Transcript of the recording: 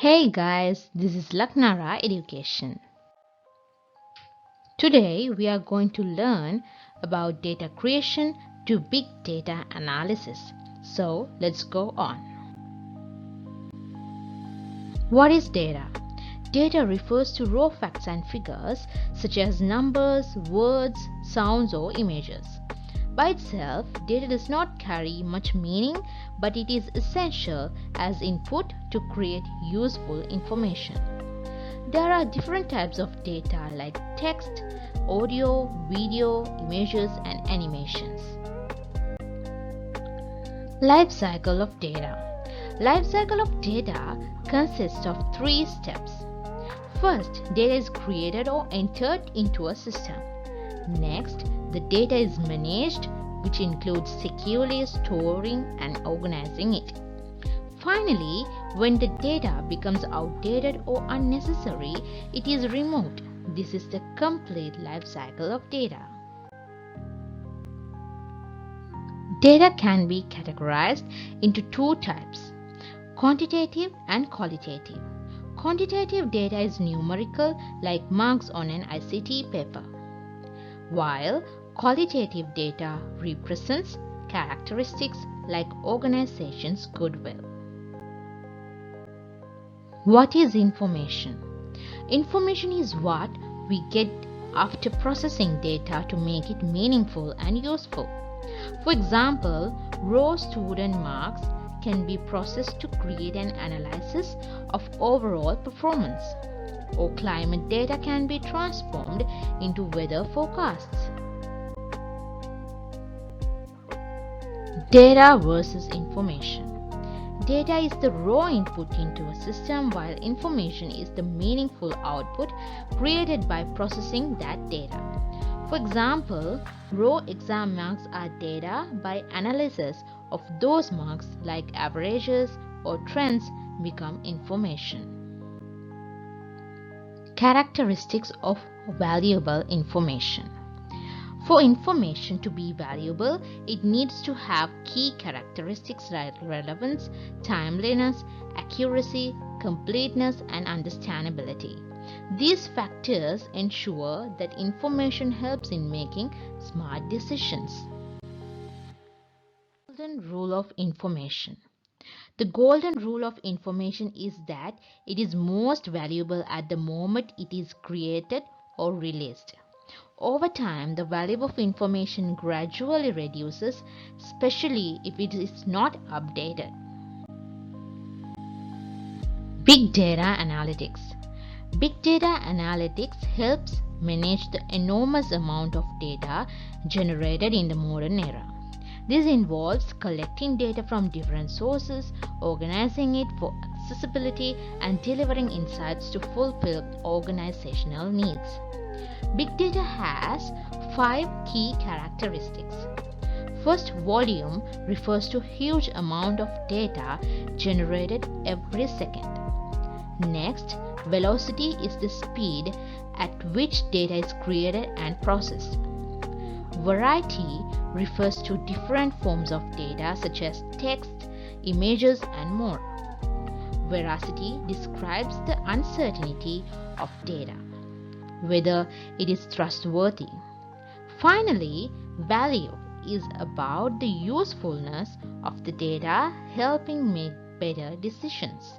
Hey guys, this is Laknara Education. Today we are going to learn about data creation to big data analysis. So let's go on. What is data? Data refers to raw facts and figures such as numbers, words, sounds or images. By itself, data does not carry much meaning, but it is essential as input to create useful information. There are different types of data like text, audio, video, images, and animations. Life cycle of data. Life cycle of data consists of 3 steps. First, data is created or entered into a system. Next, the data is managed, which includes securely storing and organizing it. Finally, when the data becomes outdated or unnecessary, it is removed. This is the complete life cycle of data. Data can be categorized into 2 types, quantitative and qualitative. Quantitative data is numerical, like marks on an ICT paper, while qualitative data represents characteristics like organization's goodwill. What is information? Information is what we get after processing data to make it meaningful and useful. For example, raw student marks can be processed to create an analysis of overall performance, or climate data can be transformed into weather forecasts. Data versus information. Data is the raw input into a system, while information is the meaningful output created by processing that data. For example, raw exam marks are data. By analysis of those marks, like averages or trends, become information. Characteristics of valuable information. For information to be valuable, it needs to have key characteristics like relevance, timeliness, accuracy, completeness, and understandability. These factors ensure that information helps in making smart decisions. Golden rule of information. The golden rule of information is that it is most valuable at the moment it is created or released. Over time, the value of information gradually reduces, especially if it is not updated. Big data analytics. Big data analytics helps manage the enormous amount of data generated in the modern era. This involves collecting data from different sources, organizing it for accessibility, and delivering insights to fulfill organizational needs. Big data has 5 key characteristics. First, volume refers to huge amount of data generated every second. Next, velocity is the speed at which data is created and processed. Variety refers to different forms of data such as text, images, and more. Veracity describes the uncertainty of data, whether it is trustworthy. Finally, value is about the usefulness of the data, helping make better decisions.